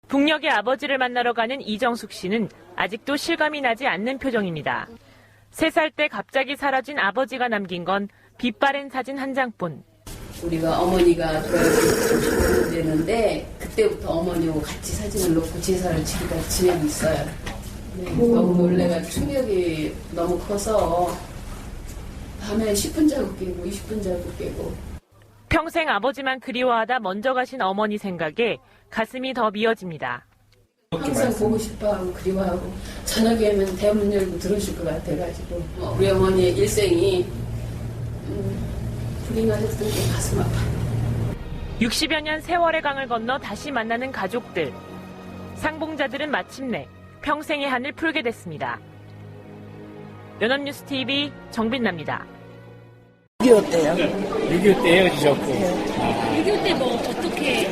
북녘의 아버지를 만나러 가는 이정숙 씨는 아직도 실감이 나지 않는 표정입니다. 3살 때 갑자기 사라진 아버지가 남긴 건 빛바랜 사진 한 장뿐. 우리가 어머니가 돌아가셨는데 그때부터 어머니하고 같이 사진을 놓고 제사를 지내고 있어요. 네, 너무 놀래가 충격이 너무 커서 밤에 10분 자고 깨고 20분 자고 깨고. 평생 아버지만 그리워하다 먼저 가신 어머니 생각에 가슴이 더 미어집니다. 항상 보고 싶어하고 그리워하고 저녁에는 대문 열고 들어오실 것 같아가지고 우리 어머니의 일생이 불행하셨던 게 가슴 아파요. 60여 년 세월의 강을 건너 다시 만나는 가족들. 상봉자들은 마침내 평생의 한을 풀게 됐습니다. 연합뉴스TV 정빈나입니다. 6.25 때요. 6.25 때 헤어지셨고. 네. 6.25 때 뭐 어떻게?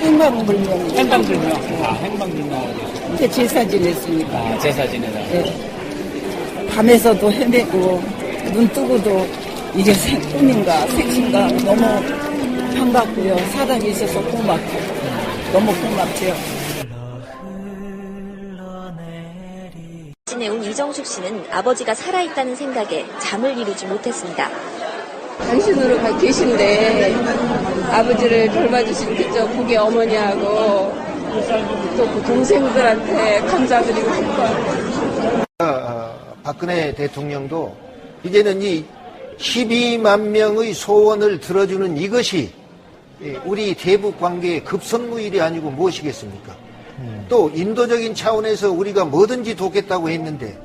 행방불명. 행방불명. 행방불명. 이제 제사 지냈으니까. 제사 지내다. 네. 밤에서도 헤매고 눈 뜨고도 이게 꿈인가 색인가 너무 반갑고요. 사람이 있어서 고맙고 너무 고맙죠. 시내 온 이정숙 씨는 아버지가 살아있다는 생각에 잠을 이루지 못했습니다. 당신으로 계신데 아버지를 돌봐주신 그쪽 북의 어머니하고 또 그 동생들한테 감사드리고 싶어요. 박근혜 대통령도 이제는 이 12만 명의 소원을 들어주는 이것이 우리 대북 관계의 급선무일이 아니고 무엇이겠습니까? 또 인도적인 차원에서 우리가 뭐든지 돕겠다고 했는데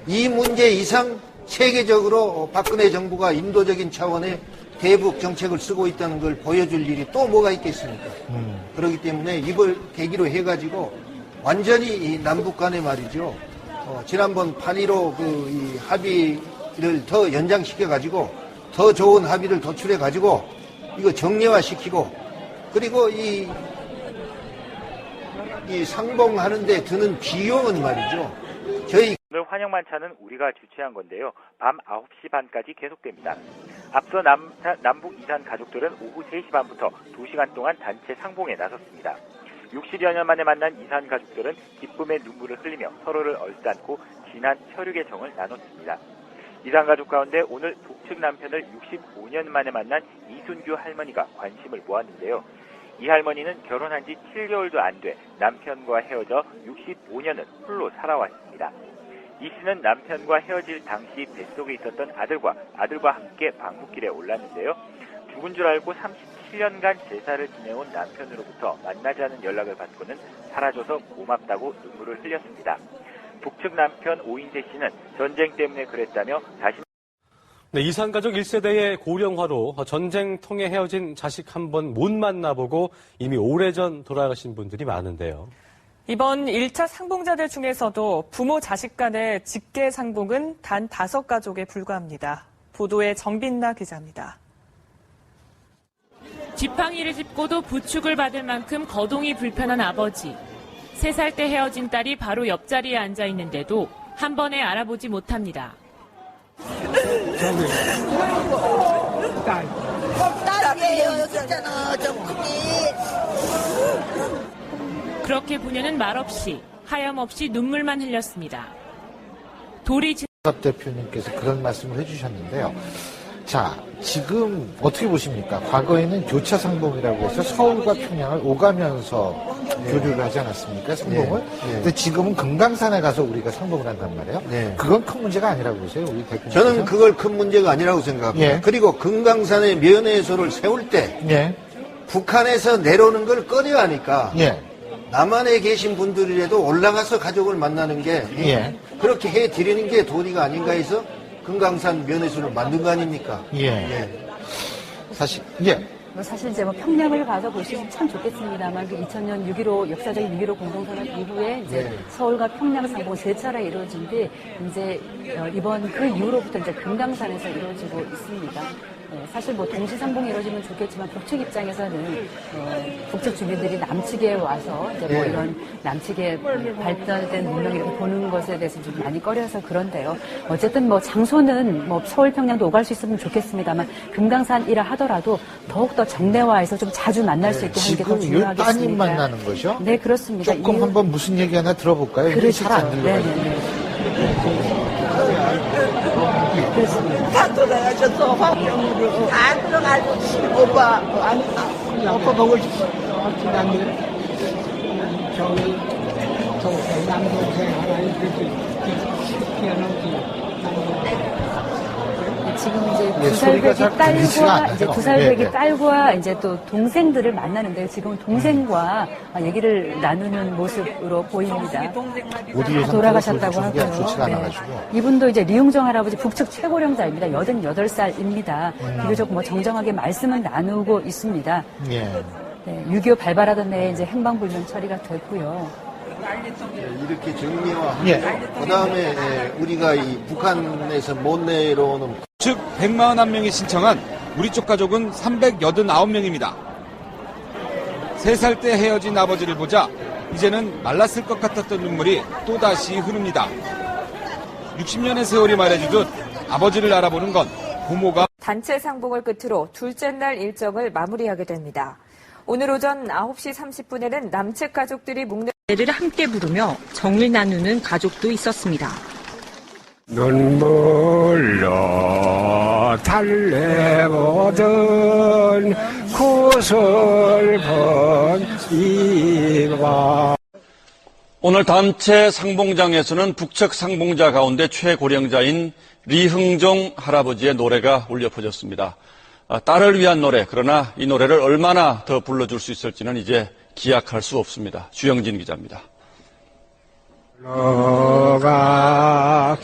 이 문제 이상 세계적으로 박근혜 정부가 인도적인 차원의 대북 정책을 쓰고 있다는 걸 보여줄 일이 또 뭐가 있겠습니까? 그렇기 때문에 이걸 계기로 해가지고 완전히 이 남북 간에 말이죠. 지난번 8.15 이 합의를 더 연장시켜가지고 더 좋은 합의를 도출해가지고 이거 정례화시키고 그리고 이 상봉하는데 드는 비용은 말이죠. 오늘 환영만찬은 우리가 주최한 건데요. 밤 9시 반까지 계속됩니다. 앞서 남북 이산 가족들은 오후 3시 반부터 2시간 동안 단체 상봉에 나섰습니다. 60여 년 만에 만난 이산 가족들은 기쁨의 눈물을 흘리며 서로를 얼싸안고 진한 혈육의 정을 나눴습니다. 이산 가족 가운데 오늘 북측 남편을 65년 만에 만난 이순규 할머니가 관심을 모았는데요. 이 할머니는 결혼한 지 7개월도 안 돼 남편과 헤어져 65년을 홀로 살아왔습니다. 이 씨는 남편과 헤어질 당시 뱃속에 있었던 아들과 함께 방북길에 올랐는데요. 죽은 줄 알고 37년간 제사를 지내온 남편으로부터 만나자는 연락을 받고는 사라져서 고맙다고 눈물을 흘렸습니다. 북측 남편 오인재 씨는 전쟁 때문에 그랬다며 다시 네, 이산가족 1세대의 고령화로 전쟁 통해 헤어진 자식 한 번 못 만나보고 이미 오래전 돌아가신 분들이 많은데요. 이번 1차 상봉자들 중에서도 부모 자식 간의 직계 상봉은 단 5가족에 불과합니다. 보도에 정빈나 기자입니다. 지팡이를 짚고도 부축을 받을 만큼 거동이 불편한 아버지. 3살 때 헤어진 딸이 바로 옆자리에 앉아 있는데도 한 번에 알아보지 못합니다. 딸이에요. 여기 있잖아. 저 크기. 그렇게 부녀는 말없이 하염없이 눈물만 흘렸습니다. 돌이 박 대표님께서 그런 말씀을 해주셨는데요. 자, 지금 어떻게 보십니까? 과거에는 교차 상봉이라고 해서 서울과 평양을 오가면서 교류를 하지 않았습니까? 상봉을. 근데 지금은 금강산에 가서 우리가 상봉을 한단 말이에요. 그건 큰 문제가 아니라고 보세요, 우리 대표님. 저는 그걸 큰 문제가 아니라고 생각합니다. 그리고 금강산에 면회소를 세울 때 북한에서 내려오는 걸 꺼려하니까 남한에 계신 분들이라도 올라가서 가족을 만나는 게 그렇게 해드리는 게 도리가 아닌가 해서 금강산 면회소를 만든 거 아닙니까? 사실 이제 평양을 가서 보시면 참 좋겠습니다만, 2000년 6.15 역사적인 6.15 공동선언 이후에 이제 서울과 평양 상봉 3차례 이루어진 뒤, 이제 이번 그 이후로부터 이제 금강산에서 이루어지고 있습니다. 사실 뭐 동시상봉이 이루어지면 좋겠지만 북측 입장에서는 북측 주민들이 남측에 와서 이제 뭐 이런 남측에 발달된 문명을 이렇게 보는 것에 대해서 좀 많이 꺼려서 그런데요. 어쨌든 뭐 장소는 뭐 서울 평양도 오갈 수 있으면 좋겠습니다만 금강산이라 하더라도 더욱더 정례화해서 좀 자주 만날 수 있게 하는 게 더 지금 중요하겠습니다. 따님 만나는 거죠? 네, 그렇습니다. 조금 한번 무슨 얘기 하나 들어볼까요? 그렇죠. 잘안 들려가지고. 다 돌아가셔서 화병으로 다 들어가고 오빠 오빠 보고 싶어. 저기 동생 남동생 하나 이렇게 지금 이제 두 살배기 딸과 이제 또 동생들을 만나는데 지금 동생과 얘기를 나누는 모습으로 보입니다. 돌아가셨다고 하고요. 좋지가 않아가지고. 이분도 이제 리흥정 할아버지 북측 최고령자입니다. 88살입니다. 비교적 뭐 정정하게 말씀은 나누고 있습니다. 예. 네, 6.25 발발하던 해에 이제 행방불명 처리가 됐고요. 이렇게 정리와 그 다음에 우리가 이 북한에서 못 내려오는 즉 141명이 신청한 우리 쪽 가족은 389명입니다. 3살 때 헤어진 아버지를 보자 이제는 말랐을 것 같았던 눈물이 또다시 흐릅니다. 60년의 세월이 말해주듯 아버지를 알아보는 건 부모가 단체 상봉을 끝으로 둘째 날 일정을 마무리하게 됩니다. 오늘 오전 9시 30분에는 남측 가족들이 묵는 노래를 함께 부르며 정을 나누는 가족도 있었습니다. 눈물로 달래보던 구슬픈 이밤. 오늘 단체 상봉장에서는 북측 상봉자 가운데 최고령자인 리흥종 할아버지의 노래가 울려 퍼졌습니다. 딸을 위한 노래, 그러나 이 노래를 얼마나 더 불러줄 수 있을지는 이제 기약할 수 없습니다. 주영진 기자입니다. 너가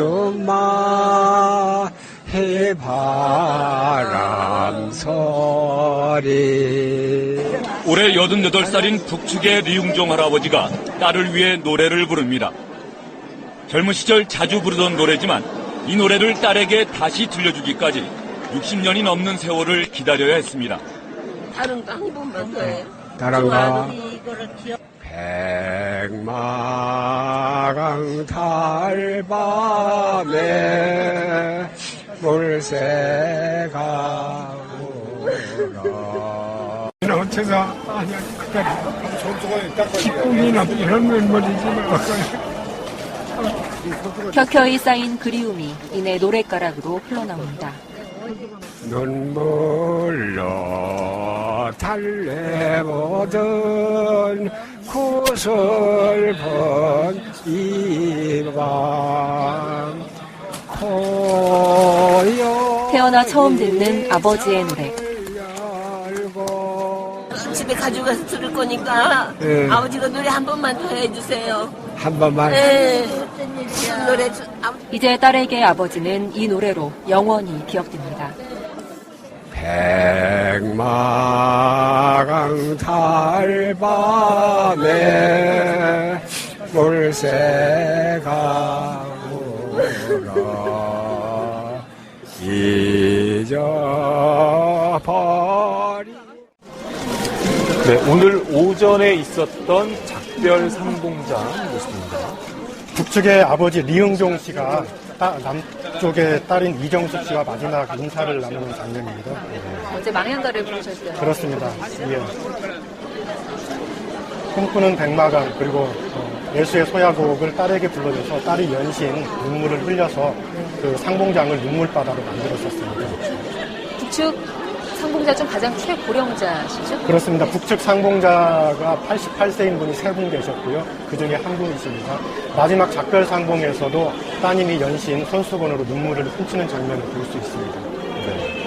불러주마 해바람 소리. 올해 88살인 북측의 리흥종 할아버지가 딸을 위해 노래를 부릅니다. 젊은 시절 자주 부르던 노래지만 이 노래를 딸에게 다시 들려주기까지 60년이 넘는 세월을 기다려야 했습니다. 다른 거 한 번만 더 해요. 다른 거. 이거를 기억. 백마강 달밤에 물새가 울어. 어째서 아니야 그때 기쁨이나 이런 면모이지만 켜켜이 쌓인 그리움이 이내 노랫가락으로 흘러나옵니다. 눈물로 달래보던 구슬픈 이밤 고요. 태어나 처음 듣는 아버지의 노래. 집에 가져가서 들을 거니까 네. 아버지가 노래 한 번만 더 해주세요. 한 번만. 네. 노래 이제 딸에게 아버지는 이 노래로 영원히 기억됩니다. 백마강 달밤에 물새가 울어 잊어버리. 네, 오늘 오전에 있었던 작별 상봉장 모습입니다. 북측의 아버지 리흥종 씨가 남쪽의 딸인 이정숙 씨와 마지막 인사를 나누는 장면입니다. 어제 망향가를 부르셨어요. 그렇습니다. 예. 꿈꾸는 백마강 그리고 예수의 소야곡을 딸에게 불러줘서 딸이 연신 눈물을 흘려서 그 상봉장을 눈물바다로 만들었었습니다. 북측 상봉자 중 가장 최고령자시죠? 그렇습니다. 북측 상봉자가 88세인 분이 3분 계셨고요. 그중에 한 분이십니다. 마지막 작별 상봉에서도 따님이 연신 손수건으로 눈물을 훔치는 장면을 볼 수 있습니다. 네.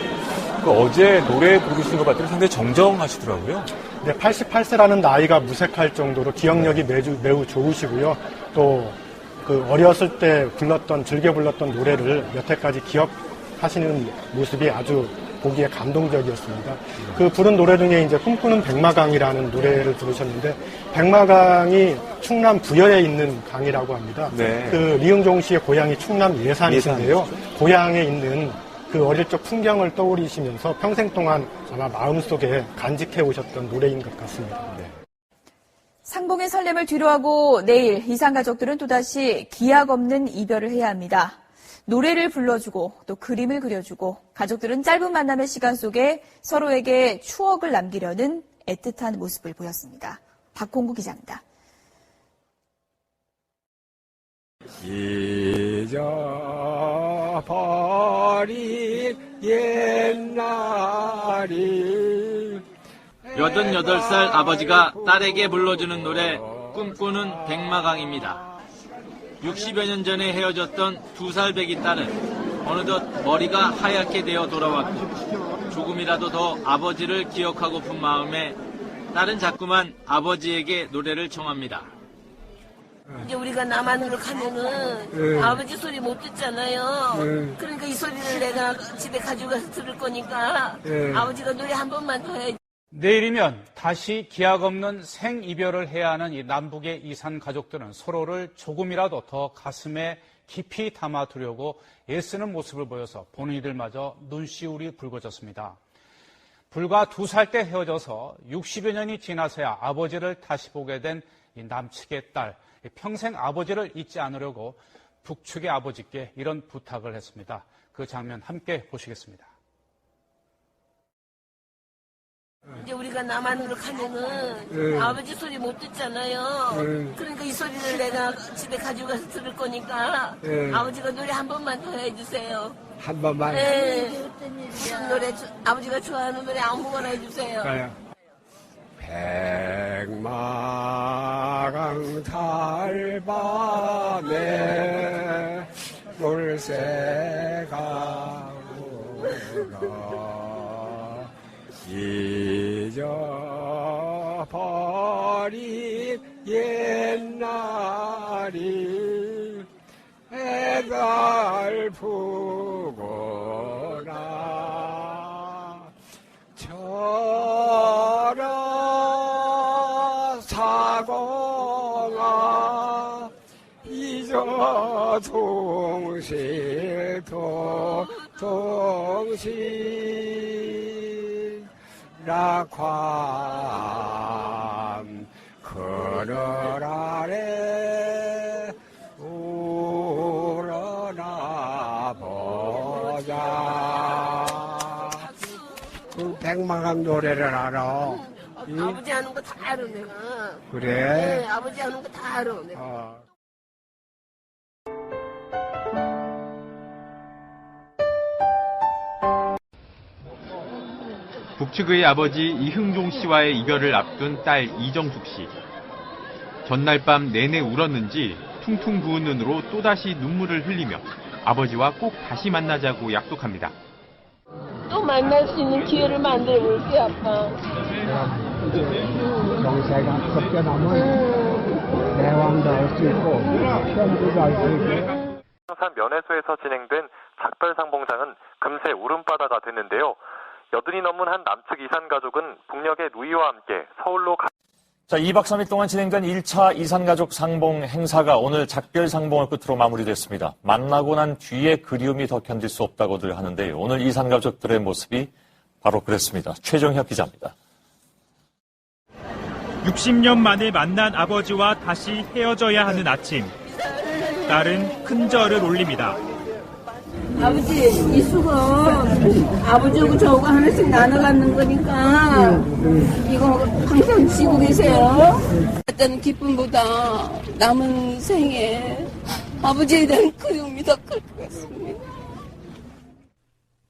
어제 노래 부르신 것 봤더니 상당히 정정하시더라고요. 네, 88세라는 나이가 무색할 정도로 기억력이 매우 좋으시고요. 또 그 어렸을 때 즐겨 불렀던 노래를 여태까지 기억하시는 모습이 아주 보기에 감동적이었습니다. 그 부른 노래 중에 이제 꿈꾸는 백마강이라는 노래를 부르셨는데, 백마강이 충남 부여에 있는 강이라고 합니다. 네. 그 리흥종 씨의 고향이 충남 예산이신데요. 고향에 있는 그 어릴 적 풍경을 떠올리시면서 평생 동안 아마 마음속에 간직해 오셨던 노래인 것 같습니다. 네. 상봉의 설렘을 뒤로하고 내일 이산 가족들은 또다시 기약 없는 이별을 해야 합니다. 노래를 불러주고 또 그림을 그려주고 가족들은 짧은 만남의 시간 속에 서로에게 추억을 남기려는 애틋한 모습을 보였습니다. 박홍구 기자입니다. 잊어버린 옛날이 88살 아버지가 딸에게 불러주는 노래 꿈꾸는 백마강입니다. 60여 년 전에 헤어졌던 2살 배기 딸은 어느덧 머리가 하얗게 되어 돌아왔고 조금이라도 더 아버지를 기억하고픈 마음에 딸은 자꾸만 아버지에게 노래를 청합니다. 이제 우리가 남한으로 가면은 아버지 소리 못 듣잖아요. 그러니까 이 소리를 내가 집에 가져가서 들을 거니까 아버지가 노래 한 번만 더 해. 내일이면 다시 기약 없는 생이별을 해야 하는 이 남북의 이산 가족들은 서로를 조금이라도 더 가슴에 깊이 담아두려고 애쓰는 모습을 보여서 보는 이들마저 눈시울이 붉어졌습니다. 불과 2살 때 헤어져서 60여 년이 지나서야 아버지를 다시 보게 된 이 남측의 딸, 평생 아버지를 잊지 않으려고 북측의 아버지께 이런 부탁을 했습니다. 그 장면 함께 보시겠습니다. 이제 우리가 남한으로 가면은 아버지 소리 못 듣잖아요. 그러니까 이 소리를 내가 집에 가져가서 들을 거니까 아버지가 노래 한 번만 더 해주세요. 한 번만. 무슨 노래 아버지가 좋아하는 노래 아무거나 해주세요. 가요. 백마강 달밤에 물새가 울어 잊어버린 옛날이 애달프구나 저라 사고가 잊어 동실 낙환 그늘 아래 우러나 보자. 그 백마강 노래를 알아. 아버지 하는 거 다 알아 내가. 그래? 네, 아버지 하는 거 다 알아 내가. 북측의 아버지 이흥종 씨와의 이별을 앞둔 딸 이정숙 씨. 전날 밤 내내 울었는지 퉁퉁 부은 눈으로 또다시 눈물을 흘리며 아버지와 꼭 다시 만나자고 약속합니다. 또 만날 수 있는 기회를 만들어 볼게 아빠. 경세가 섞여나면 대왕도 할 수 있고 시험도 할 수 있고. 산 면회소에서 진행된 작별상봉장은 금세 울음바다가 됐는데요. 여든이 넘은 한 남측 이산 가족은 북녘의 누이와 함께 서울로 자, 2박 3일 동안 진행된 1차 이산가족 상봉 행사가 오늘 작별 상봉을 끝으로 마무리됐습니다. 만나고 난 뒤에 그리움이 더 견딜 수 없다고들 하는데요. 오늘 이산가족들의 모습이 바로 그랬습니다. 최정혁 기자입니다. 60년 만에 만난 아버지와 다시 헤어져야 하는 아침. 딸은 큰 절을 올립니다. 아버지, 이 수건 아버지하고 저하고 하나씩 나눠 갖는 거니까 이거 항상 지고 계세요. 어떤 기쁨보다 남은 생에 아버지에 대한 그리움이 더 클 것 같습니다.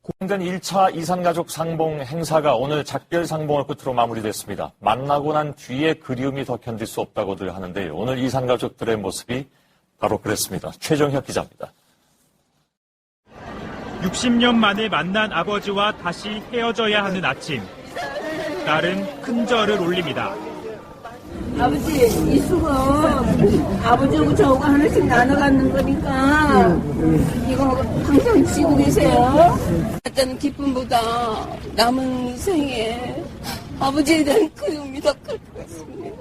공된 1차 이산가족 상봉 행사가 오늘 작별 상봉을 끝으로 마무리됐습니다. 만나고 난 뒤에 그리움이 더 견딜 수 없다고들 하는데요. 오늘 이산가족들의 모습이 바로 그랬습니다. 최정혁 기자입니다. 60년 만에 만난 아버지와 다시 헤어져야 하는 아침. 딸은 큰 절을 올립니다. 아버지, 이 수건 아버지하고 저하고 하나씩 나눠 갖는 거니까 이거 항상 지고 계세요. 어떤 기쁨보다 남은 생에 아버지에 대한 그리움이 더 클 것 같습니다.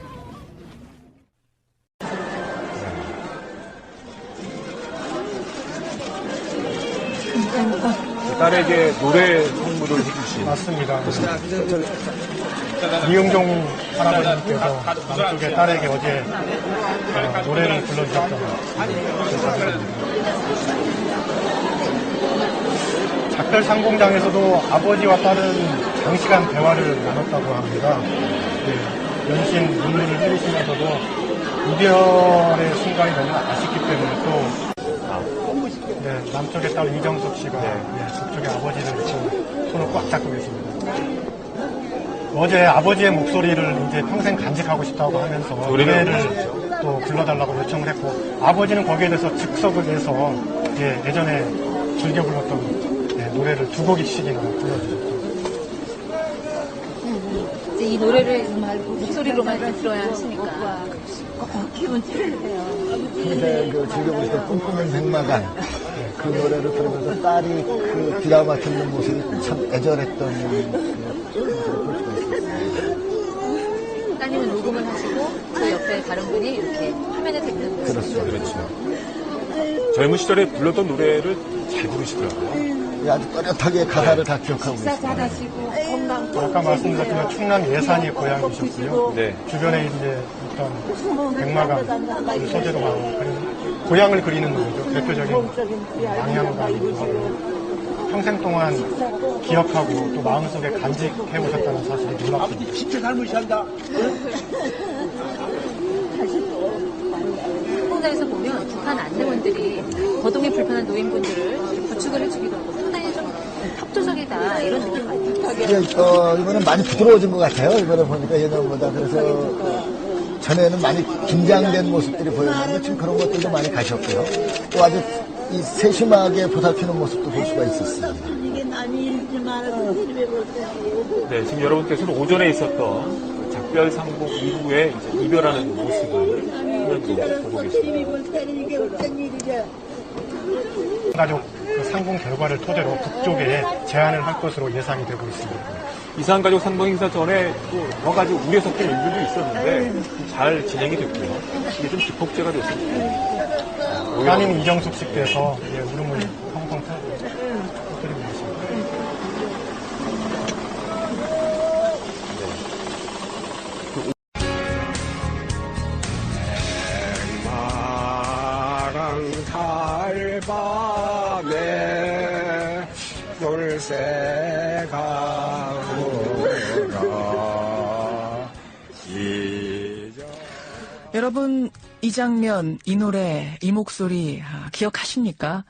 딸에게 노래 선물을 해주신. 맞습니다. 이흥종 할아버지께서 남쪽의 딸에게 어제 노래를 불러주셨다고 작별 상봉장에서도 아버지와 딸은 장시간 대화를 나눴다고 합니다. 네, 연신 눈물을 흘리시면서도 이별의 순간이 너무 아쉽기 때문에 또 네, 남쪽의 딸 이정숙 씨가 북쪽의 아버지를 이렇게 손을 꽉 잡고 계십니다. 어제 아버지의 목소리를 이제 평생 간직하고 싶다고 하면서 노래를 또 불러달라고 요청을 했고, 아버지는 거기에 대해서 즉석을 내서 예전에 즐겨 불렀던 노래를 2곡씩이나 불러주셨죠. 이제 이 노래를 목소리로만 들어야 하시니까 기분 찔리세요. 근데 즐겨 부르셨던 꿈꾸는 백마간 그 노래를 들으면서 딸이 그 드라마 듣는 모습이 참 애절했던 따님은 녹음을 하시고 그 옆에 다른 분이 이렇게 화면에 듣는 모습. 그렇죠. 젊은 시절에 불렀던 노래를 잘 부르시더라고요. 아주 또렷하게 가사를 다 기억하고 있습니다. 잘하시고 건강. 아까 말씀드렸지만 충남 예산이 고향이셨고요. 네. 주변에 이제 어떤 백마감 소재로 나오고 고향을 그리는 노래죠. 대표적인 망향가이기도 하고 평생 동안 기억하고 또 마음속에 간직해오셨다는 사실이 놀랍습니다. 진짜 잘못한다. 홍장에서 보면 북한 안내원들이 거동이 불편한 노인분들을 부축을 해주기도 하고 상당히 좀 협조적이다 이런 느낌 많이 들어요. 이번엔 많이 부드러워진 것 같아요. 이번에 보니까 예전보다. 그래서 전에는 많이 긴장된 모습들이 보였는데 지금 그런 것들도 많이 가셨고요. 또 아주 이 세심하게 보살피는 모습도 볼 수가 있었습니다. 네, 지금 여러분께서는 오전에 있었던 작별 상봉 이후에 이제 이별하는 모습을 화면으로 보고 계십니다. 가족 그 상봉 결과를 토대로 북쪽에 제안을 할 것으로 예상이 되고 있습니다. 이산가족 상봉 행사 전에 또 여러 가지 우려 섞인 일들도 있었는데 잘 진행이 됐고요. 이게 좀 기폭제가 됐습니다. 따님 이정숙 씨께서 울음을 펑펑 터뜨리고 계십니다. 달밤에 돌쇠가 울어. 여러분, 이 장면, 이 노래, 이 목소리 기억하십니까?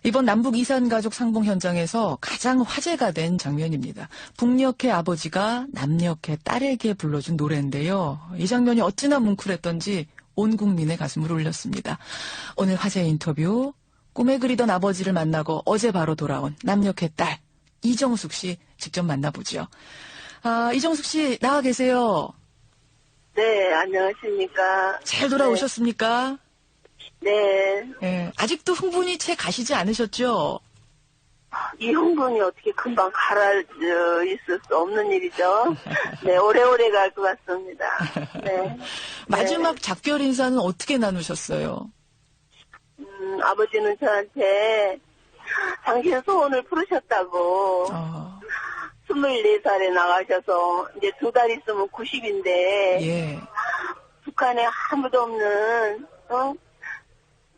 이번 남북 이산가족 상봉 현장에서 가장 화제가 된 장면입니다. 북녘의 아버지가 남녘의 딸에게 불러준 노래인데요. 이 장면이 어찌나 뭉클했던지 온 국민의 가슴을 울렸습니다. 오늘 화제 인터뷰, 꿈에 그리던 아버지를 만나고 어제 바로 돌아온 남녘의 딸 이정숙 씨 직접 만나보죠. 이정숙 씨 나와 계세요. 네, 안녕하십니까. 잘 돌아오셨습니까? 네. 네. 아직도 흥분이 채 가시지 않으셨죠? 이 흥분이 어떻게 금방 있을 수 없는 일이죠. 네, 오래오래 갈 것 같습니다. 네. 마지막 작별 인사는 어떻게 나누셨어요? 아버지는 저한테 당신 소원을 풀으셨다고 24살에 나가셔서 이제 2달 있으면 90인데 북한에 아무도 없는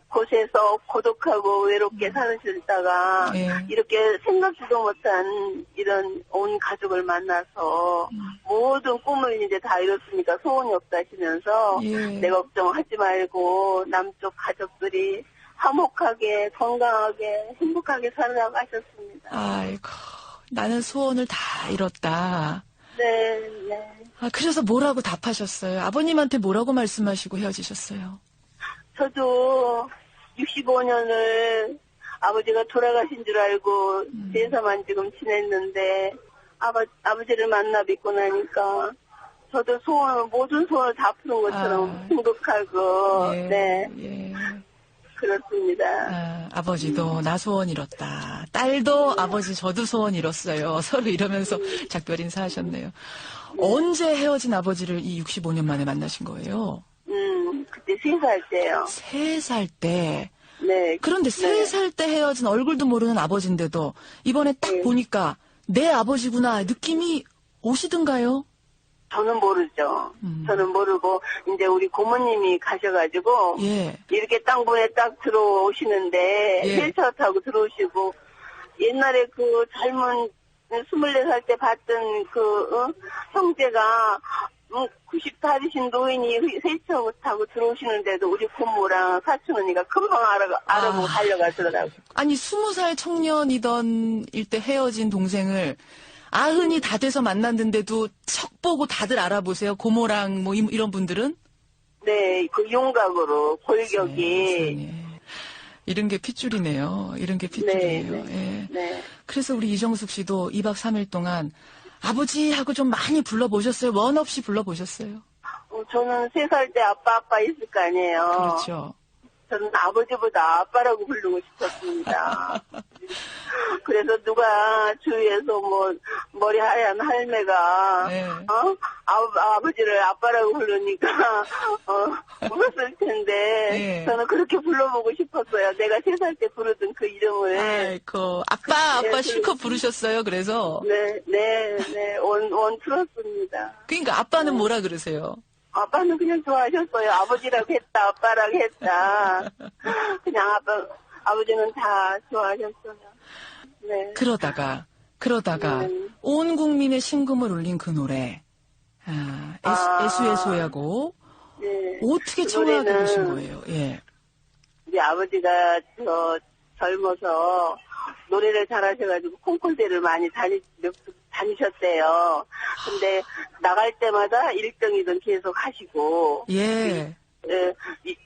곳에서 고독하고 외롭게 살으시다가 이렇게 생각지도 못한 이런 온 가족을 만나서 모든 꿈을 이제 다 이뤘으니까 소원이 없다 하시면서 내 걱정하지 말고 남쪽 가족들이 화목하게 건강하게 행복하게 살아가고 하셨습니다. 아이고, 나는 소원을 다 이뤘다. 네, 네. 그래서 뭐라고 답하셨어요? 아버님한테 뭐라고 말씀하시고 헤어지셨어요? 저도 65년을 아버지가 돌아가신 줄 알고 제사만 지금 지냈는데 아버지를 만나 뵙고 나니까 저도 모든 소원을 다 푸는 것처럼 행복하고 네. 그렇습니다. 아버지도 나 소원 이뤘다. 딸도 아버지 저도 소원 이뤘어요. 서로 이러면서 작별 인사하셨네요. 언제 헤어진 아버지를 이 65년 만에 만나신 거예요? 그때 3살 때요. 3살 때. 네. 그런데 3살 때 헤어진 얼굴도 모르는 아버지인데도 이번에 딱 보니까 내 아버지구나 느낌이 오시던가요? 저는 모르죠. 저는 모르고 이제 우리 고모님이 가셔가지고 이렇게 땅분에 딱 들어오시는데 휠체어 타고 들어오시고 옛날에 그 젊은 24살 때 봤던 그 형제가 90살이신 노인이 휠체어 타고 들어오시는데도 우리 고모랑 사촌 언니가 금방 알아보고 달려가시더라고요. 아니 20살 청년이던 일때 헤어진 동생을 90이 다 돼서 만났는데도 척 보고 다들 알아보세요. 고모랑 뭐 이런 분들은? 네, 그 용각으로 골격이. 이런 게 핏줄이네요. 이런 게 핏줄이에요. 예. 그래서 우리 이정숙 씨도 2박 3일 동안 아버지 하고 좀 많이 불러보셨어요? 원 없이 불러보셨어요? 저는 3살 때 아빠 있을 거 아니에요. 그렇죠. 저는 아버지보다 아빠라고 부르고 싶었습니다. 그래서 누가 주위에서 뭐 머리 하얀 할매가 아버지를 아빠라고 부르니까 울었을 텐데 저는 그렇게 불러보고 싶었어요. 내가 3살 때 부르던 그 이름을. 아이고 아빠 실컷 부르셨어요. 그래서 네 원 틀었습니다. 그러니까 아빠는 뭐라 그러세요? 아빠는 그냥 좋아하셨어요. 아버지라고 했다, 아빠라고 했다. 그냥 아버지는 다 좋아하셨어요. 네. 그러다가 온 국민의 심금을 울린 그 노래, 애수의 소야곡 어떻게 청하게 되신 거예요? 예. 우리 아버지가 젊어서 노래를 잘하셔가지고 콩쿨대를 많이 다니셨대요. 근데 나갈 때마다 1등이든 계속 하시고.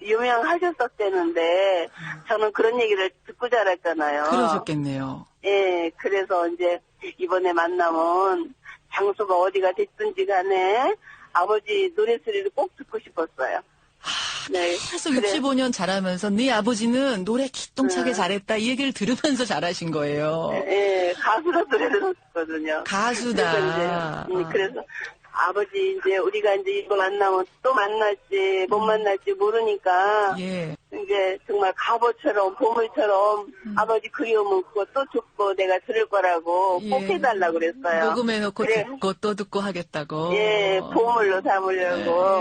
유명하셨었대는데 저는 그런 얘기를 듣고 자랐잖아요. 그러셨겠네요. 예, 그래서 이제 이번에 만나면 장소가 어디가 됐든지 간에 아버지 노래소리를 꼭 듣고 싶었어요. 계속 65년 자라면서 네 아버지는 노래 기똥차게 잘했다 이 얘기를 들으면서 잘하신 거예요. 예, 가수로 노래를 했거든요. 가수다. 그래서 아버지 이제 우리가 이제 이거 만나면 또 만날지 못 만날지 모르니까 이제 정말 갑오처럼 보물처럼 아버지 그리움은 또 듣고 내가 들을 거라고 꼭 해달라고 그랬어요. 녹음해놓고 듣고 또 듣고 하겠다고. 보물로 삼으려고.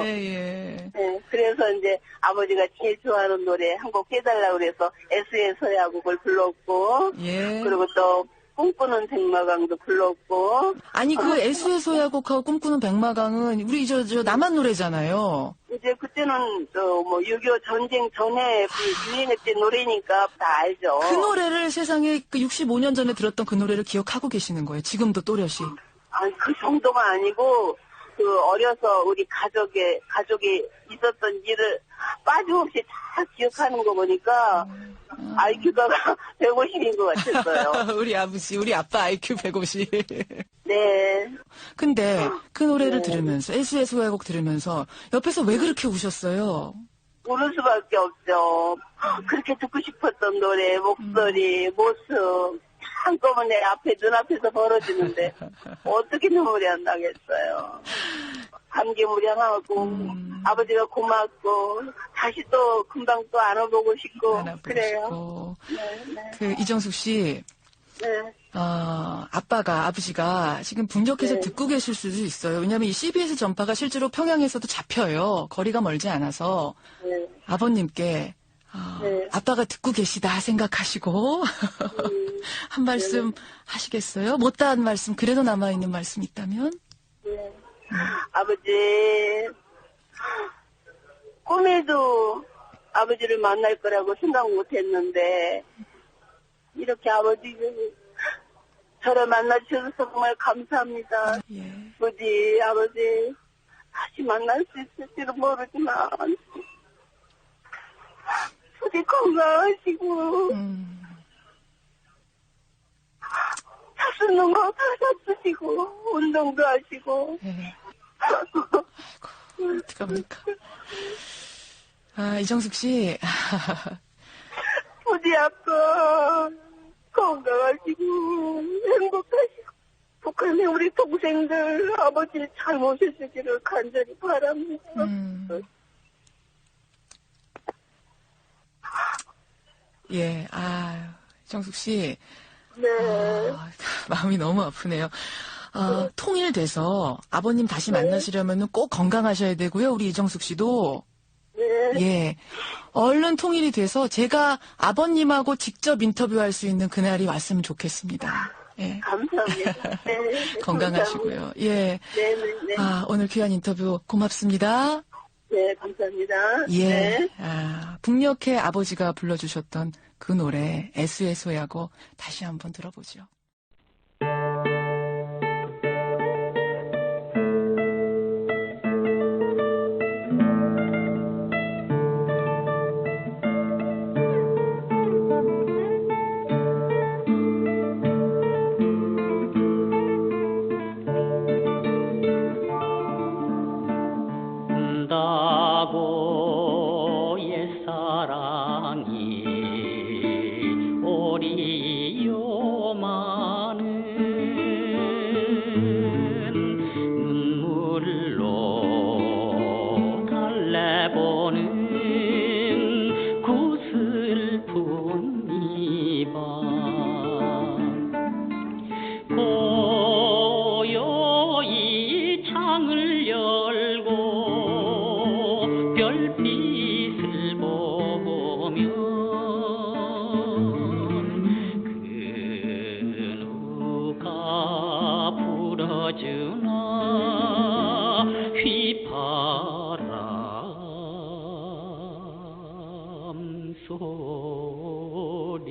그래서 이제 아버지가 제일 좋아하는 노래 한 곡 해달라고 그래서 애수의 소야곡을 불렀고 그리고 또 꿈꾸는 백마강도 불렀고. 아니 그 애수의 소야곡하고 꿈꾸는 백마강은 우리 저 남한 노래잖아요. 이제 그때는 뭐 6.25 전쟁 전에 유행했던 노래니까 다 알죠. 그 노래를 세상에 그 65년 전에 들었던 그 노래를 기억하고 계시는 거예요. 지금도 또렷이. 아니 그 정도가 아니고 그 어려서 우리 가족이 있었던 일을 빠짐없이 다 기억하는 거 보니까 IQ가 150인 것 같았어요. 우리 아빠 IQ 150. 네. 근데 그 노래를 들으면서 애수의 소야곡 들으면서 옆에서 왜 그렇게 우셨어요? 울을 수밖에 없죠. 그렇게 듣고 싶었던 노래, 목소리, 모습 한꺼번에 눈앞에서 벌어지는데 어떻게 눈물이 안 나겠어요. 감개무량하고 아버지가 고맙고 다시 또 금방 또 안아보고 싶고 그래요. 그 이정숙 씨, 아버지가 지금 분석해서 듣고 계실 수도 있어요. 왜냐하면 이 CBS 전파가 실제로 평양에서도 잡혀요. 거리가 멀지 않아서 아버님께 아빠가 듣고 계시다 생각하시고 한 말씀 하시겠어요? 못다한 말씀, 그래도 남아있는 말씀 있다면? 아버지, 꿈에도 아버지를 만날 거라고 생각 못했는데 이렇게 저를 만나주셔서 정말 감사합니다. 부디 아버지 다시 만날 수 있을지는 모르지만 부디 건강하시고 잡수는 거 다 잡수시고 운동도 하시고 어떡합니까? 이정숙 씨. 부디 아빠 건강하시고 행복하시고 북한의 우리 동생들 아버지 잘 모셔주기를 간절히 바랍니다. 예, 정숙 씨. 네. 마음이 너무 아프네요. 통일돼서 아버님 다시 만나시려면 꼭 건강하셔야 되고요. 우리 이정숙 씨도. 네. 예. 얼른 통일이 돼서 제가 아버님하고 직접 인터뷰할 수 있는 그날이 왔으면 좋겠습니다. 예. 감사합니다. 네. 건강하시고요. 감사합니다. 예. 네. 오늘 귀한 인터뷰 고맙습니다. 네, 감사합니다. 예. 네. 북녘의 아버지가 불러주셨던 그 노래 SSO하고 다시 한번 들어보죠. 온다고 옛사랑이 오리요 많은 눈물로 달래보는 그 슬픈 이밤 고요히 창을 열고 별빛을 보면 그 누가 불어주나 휘바람 소리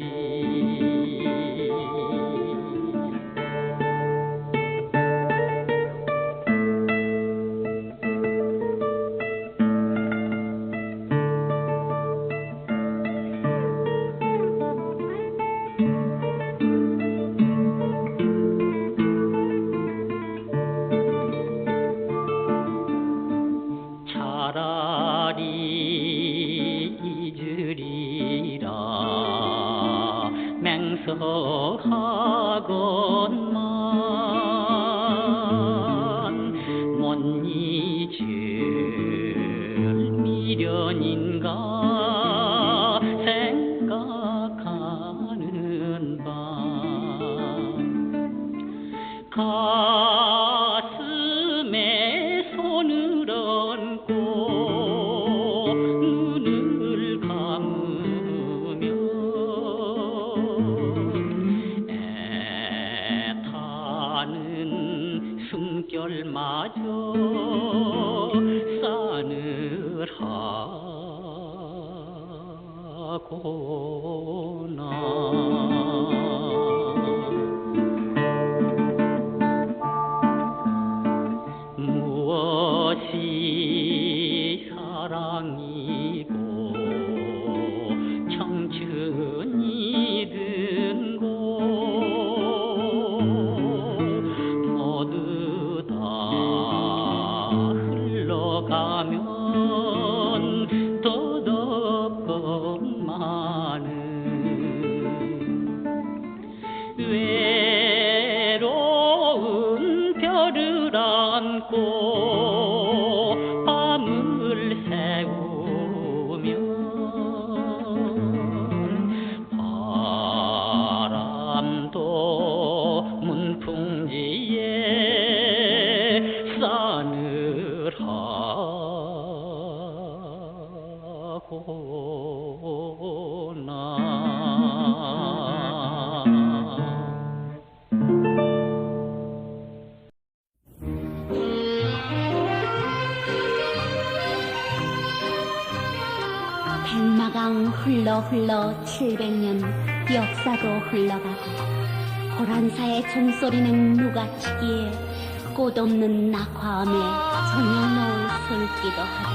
차라리 잊으리라 맹서하건만 못 잊을 미련인가 생각하는 밤 가슴에 손을 얹고 눈을 감으면 애타는 숨결마저 싸늘하구나 무엇이 사랑이고 청춘이든 고 모두 다 흘러가면 덧없건만은 외로운 별을 안고 밤을 새우면 바람도 문풍지에 백마강 흘러 700년 역사도 흘러가고 호란사의 종소리는 누가치기에 꽃없는 낙화암에 정해놓을 술기도 하고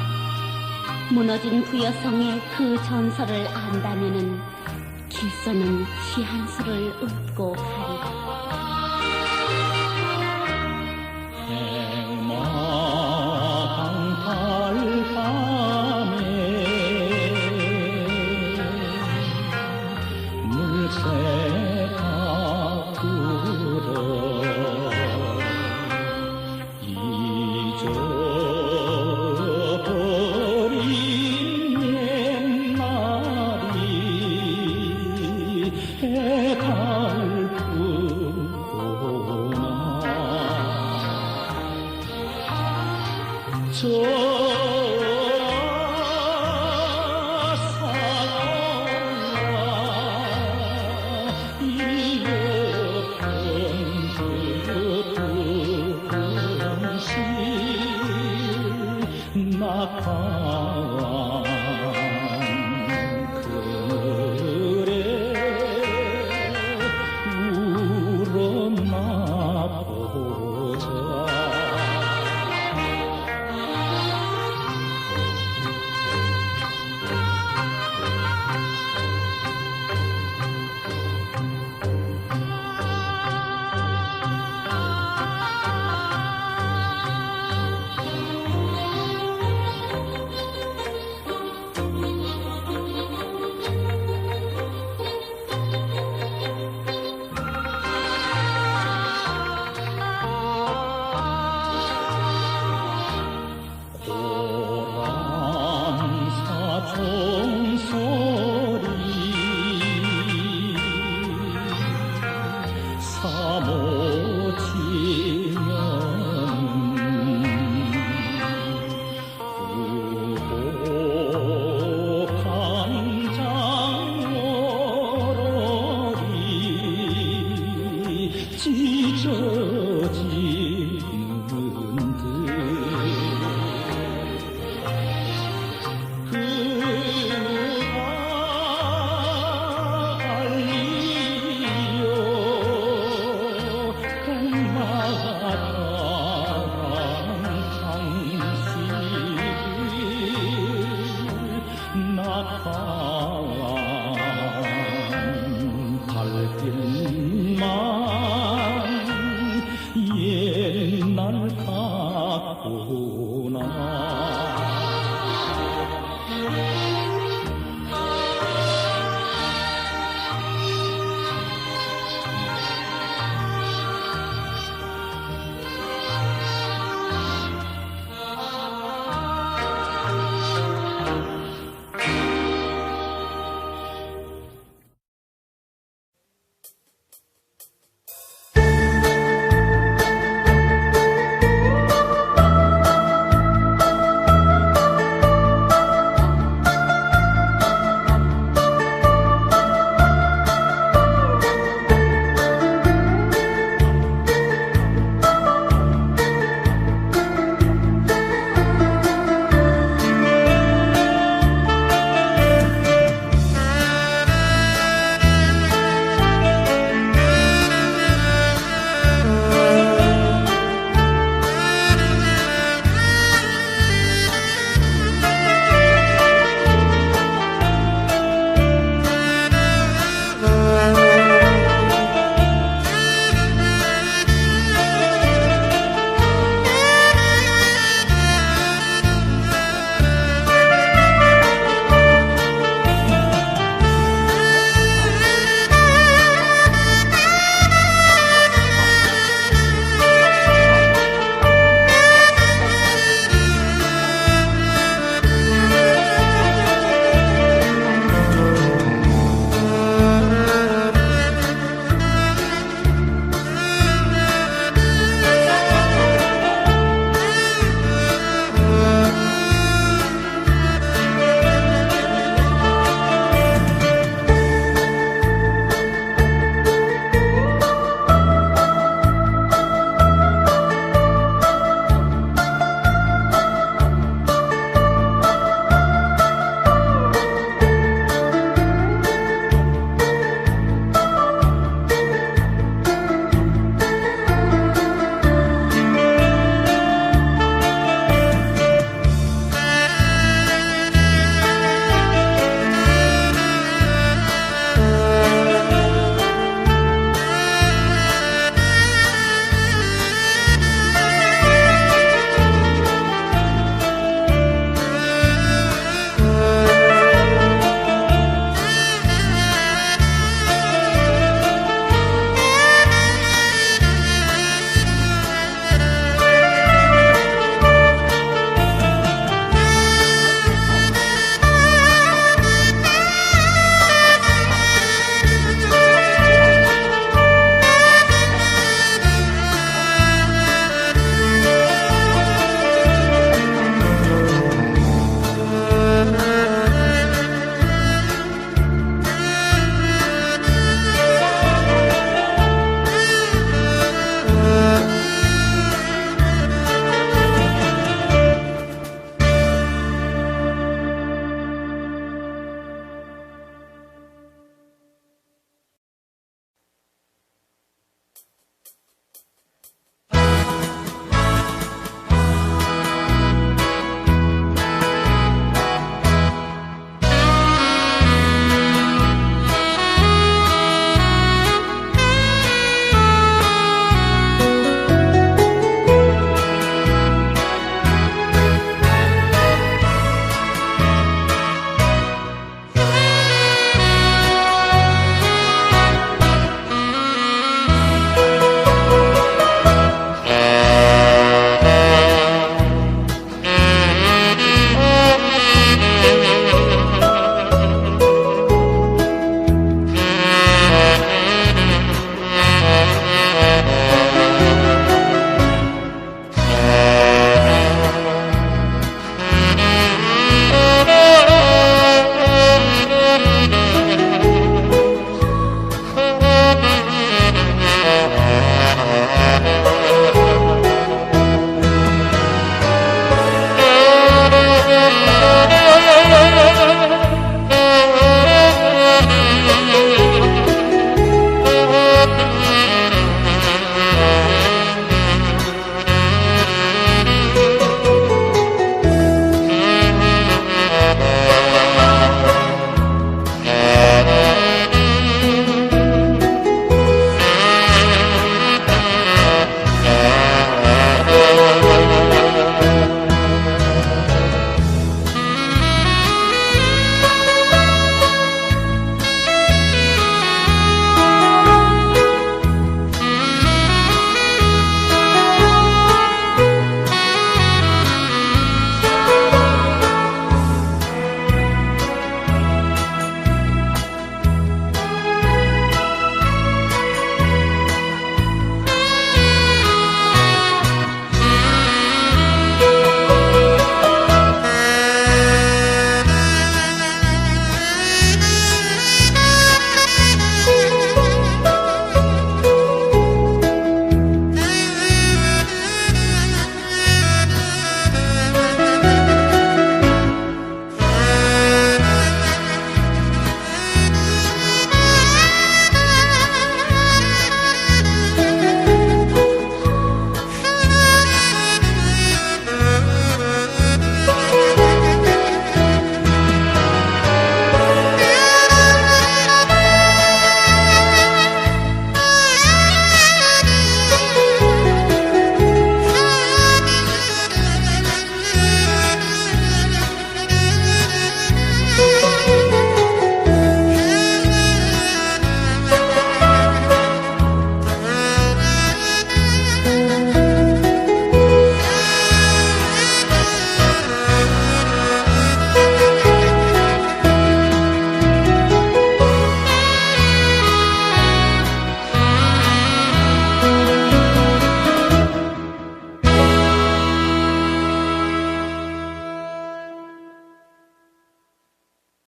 무너진 부여성의 그 전설을 안다면은 길서는 시한수를 읊고 가리라.